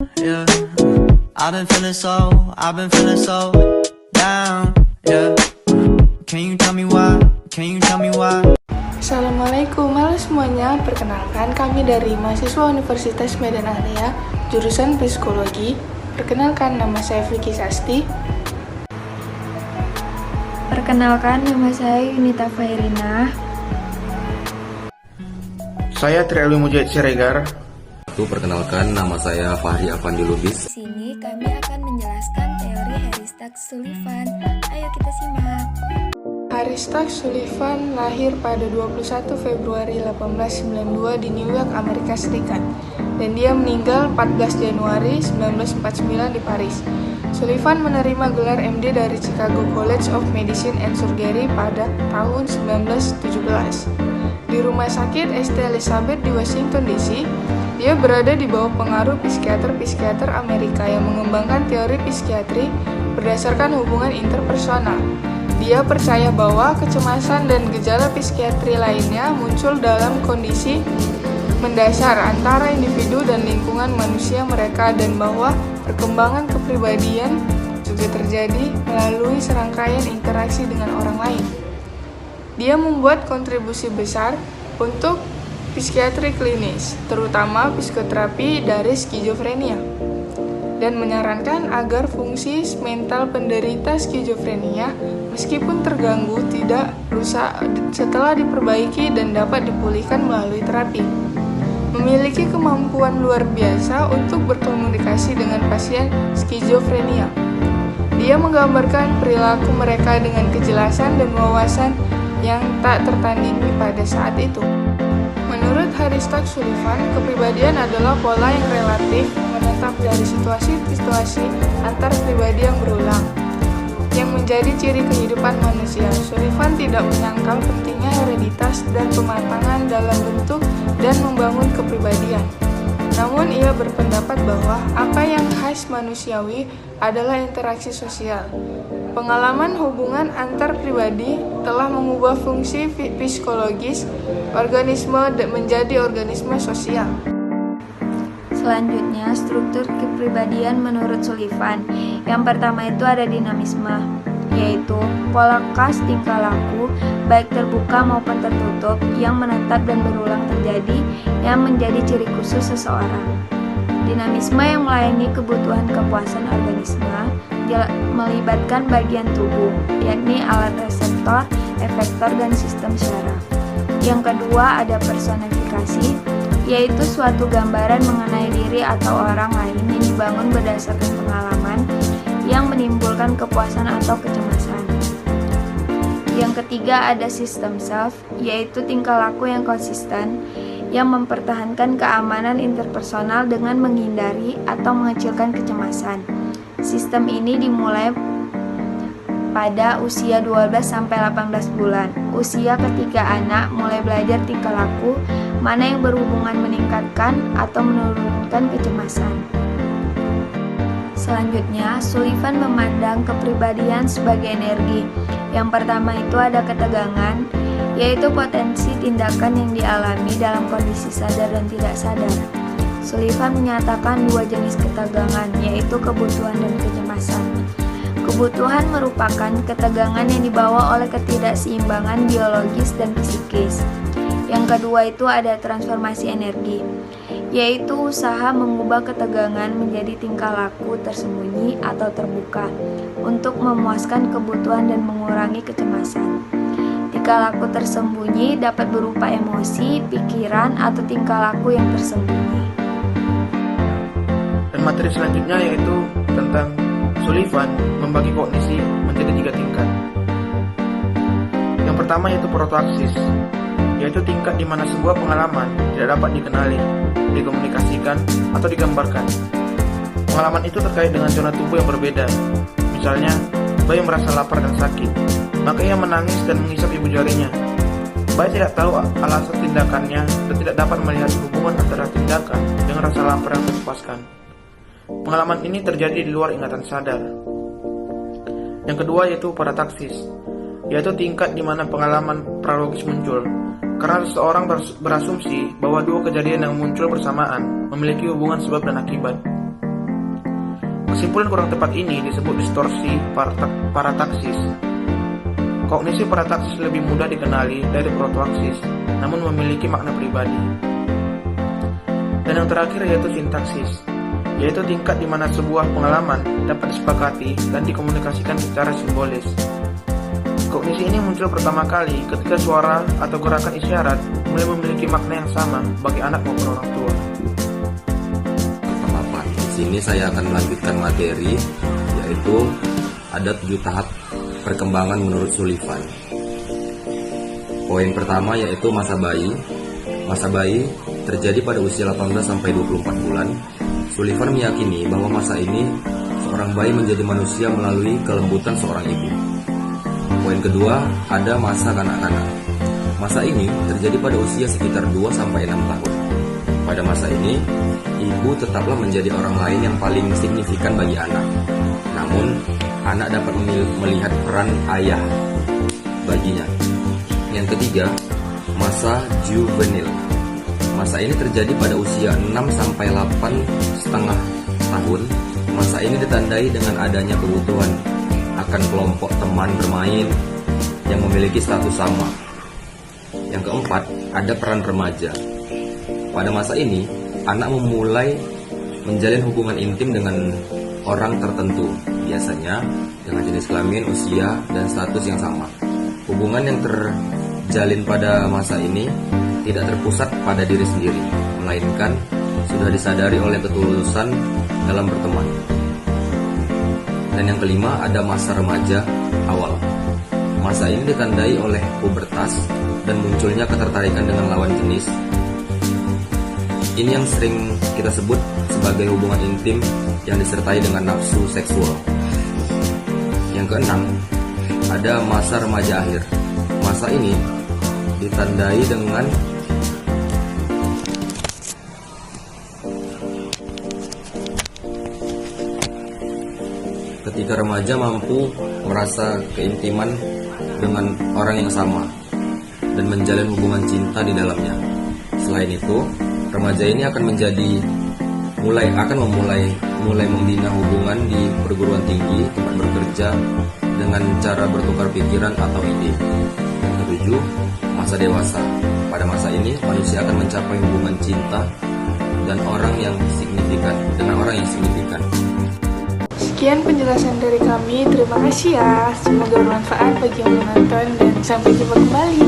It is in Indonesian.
Yeah, I've been feeling so down. Yeah, can you tell me why? Can you tell me why? Assalamualaikum, halo semuanya. Perkenalkan, kami dari mahasiswa Universitas Medan Area, jurusan Psikologi. Perkenalkan, nama saya Vicky Sasti. Perkenalkan, nama saya Yunita Fairina. Saya Trialwi Mujahid Siregar. Perkenalkan, nama saya Fahri Afandi Lubis. Di sini kami akan menjelaskan teori Harry Stacks-Sullivan. Ayo kita simak. Harry Stacks-Sullivan lahir pada 21 Februari 1892 di New York, Amerika Serikat. Dan dia meninggal 14 Januari 1949 di Paris. Sullivan menerima gelar MD dari Chicago College of Medicine and Surgery pada tahun 1917. Di Rumah Sakit St. Elizabeth di Washington DC, dia berada di bawah pengaruh psikiater Amerika yang mengembangkan teori psikiatri berdasarkan hubungan interpersonal. Dia percaya bahwa kecemasan dan gejala psikiatri lainnya muncul dalam kondisi mendasar antara individu dan lingkungan manusia mereka, dan bahwa perkembangan kepribadian juga terjadi melalui serangkaian interaksi dengan orang lain. Dia membuat kontribusi besar untuk psikiatri klinis, terutama psikoterapi dari skizofrenia, dan menyarankan agar fungsi mental penderita skizofrenia, meskipun terganggu, tidak rusak setelah diperbaiki dan dapat dipulihkan melalui terapi. Memiliki kemampuan luar biasa untuk berkomunikasi dengan pasien skizofrenia. Dia menggambarkan perilaku mereka dengan kejelasan dan wawasan yang tak tertandingi pada saat itu. Menurut Harry Stacks-Sullivan, kepribadian adalah pola yang relatif menetap dari situasi-situasi antar pribadi yang berulang, yang menjadi ciri kehidupan manusia. Sullivan tidak menyangkal pentingnya hereditas dan pematangan dalam bentuk dan membangun kepribadian. Namun ia berpendapat bahwa apa yang khas manusiawi adalah interaksi sosial. Pengalaman hubungan antar pribadi telah mengubah fungsi psikologis organisme menjadi organisme sosial. Selanjutnya, struktur kepribadian menurut Sullivan. Yang pertama itu ada dinamisme, yaitu pola khas tingkah laku, baik terbuka maupun tertutup, yang menetap dan berulang terjadi, yang menjadi ciri khusus seseorang. Dinamisme yang melayani kebutuhan kepuasan organisme melibatkan bagian tubuh, yakni alat reseptor, efektor, dan sistem syaraf. Yang kedua ada personifikasi, yaitu suatu gambaran mengenai diri atau orang lain yang dibangun berdasarkan pengalaman yang menimbulkan kepuasan atau kecemasan. Yang ketiga ada sistem self, yaitu tingkah laku yang konsisten yang mempertahankan keamanan interpersonal dengan menghindari atau mengecilkan kecemasan. Sistem ini dimulai pada usia 12-18 bulan. Usia ketiga anak mulai belajar tingkah laku mana yang berhubungan meningkatkan atau menurunkan kecemasan. Selanjutnya, Sullivan memandang kepribadian sebagai energi. Yang pertama itu ada ketegangan, yaitu potensi tindakan yang dialami dalam kondisi sadar dan tidak sadar. Sullivan menyatakan dua jenis ketegangan, yaitu kebutuhan dan kecemasan. Kebutuhan merupakan ketegangan yang dibawa oleh ketidakseimbangan biologis dan psikis. Yang kedua itu ada transformasi energi, yaitu usaha mengubah ketegangan menjadi tingkah laku tersembunyi atau terbuka untuk memuaskan kebutuhan dan mengurangi kecemasan. Tingkah laku tersembunyi dapat berupa emosi, pikiran, atau tingkah laku yang tersembunyi. Dan materi selanjutnya yaitu tentang Sullivan membagi kognisi menjadi 3 tingkat. Yang pertama yaitu protoaksis, yaitu tingkat di mana sebuah pengalaman tidak dapat dikenali, dikomunikasikan, atau digambarkan. Pengalaman itu terkait dengan zona tubuh yang berbeda. Misalnya, bayi merasa lapar dan sakit, maka ia menangis dan mengisap ibu jarinya. Bayi tidak tahu alasan tindakannya dan tidak dapat melihat hubungan antara tindakan dengan rasa lapar yang terpuaskan. Pengalaman ini terjadi di luar ingatan sadar. Yang kedua yaitu parataksis, yaitu tingkat di mana pengalaman pralogis muncul, karena seseorang berasumsi bahwa dua kejadian yang muncul bersamaan memiliki hubungan sebab dan akibat. Kesimpulan kurang tepat ini disebut distorsi parataksis. Kognisi parataksis lebih mudah dikenali dari protoaksis, namun memiliki makna pribadi. Dan yang terakhir yaitu sintaksis, yaitu tingkat di mana sebuah pengalaman dapat disepakati dan dikomunikasikan secara simbolis. Kognisi ini muncul pertama kali ketika suara atau gerakan isyarat mulai memiliki makna yang sama bagi anak maupun orang tua. Di sini saya akan melanjutkan materi, yaitu ada 7 tahap perkembangan menurut Sullivan. Poin pertama yaitu masa bayi. Masa bayi terjadi pada usia 18 sampai 24 bulan. Sullivan meyakini bahwa masa ini seorang bayi menjadi manusia melalui kelembutan seorang ibu. Poin kedua, ada masa kanak-kanak. Masa ini terjadi pada usia sekitar 2 sampai 6 tahun. Pada masa ini, ibu tetaplah menjadi orang lain yang paling signifikan bagi anak. Namun, anak dapat melihat peran ayah baginya. Yang ketiga, masa juvenil. Masa ini terjadi pada usia 6 sampai 8,5 tahun. Masa ini ditandai dengan adanya kebutuhan akan kelompok teman bermain yang memiliki status sama. Yang keempat, ada peran remaja. Pada masa ini, anak memulai menjalin hubungan intim dengan orang tertentu, biasanya dengan jenis kelamin, usia, dan status yang sama. Hubungan yang terjalin pada masa ini tidak terpusat pada diri sendiri, melainkan sudah disadari oleh ketulusan dalam berteman. Dan yang kelima, ada masa remaja awal. Masa ini ditandai oleh pubertas dan munculnya ketertarikan dengan lawan jenis. Ini yang sering kita sebut sebagai hubungan intim yang disertai dengan nafsu seksual. Yang keenam, ada masa remaja akhir. Masa ini ditandai dengan ketika remaja mampu merasa keintiman dengan orang yang sama dan menjalin hubungan cinta di dalamnya. Selain itu, remaja ini akan mulai membina hubungan di perguruan tinggi, tempat bekerja, dengan cara bertukar pikiran atau ide. Yang ketujuh, masa dewasa. Pada masa ini, manusia akan mencapai hubungan cinta dengan orang yang signifikan. Sekian penjelasan dari kami, terima kasih ya. Semoga bermanfaat bagi yang menonton dan sampai jumpa kembali.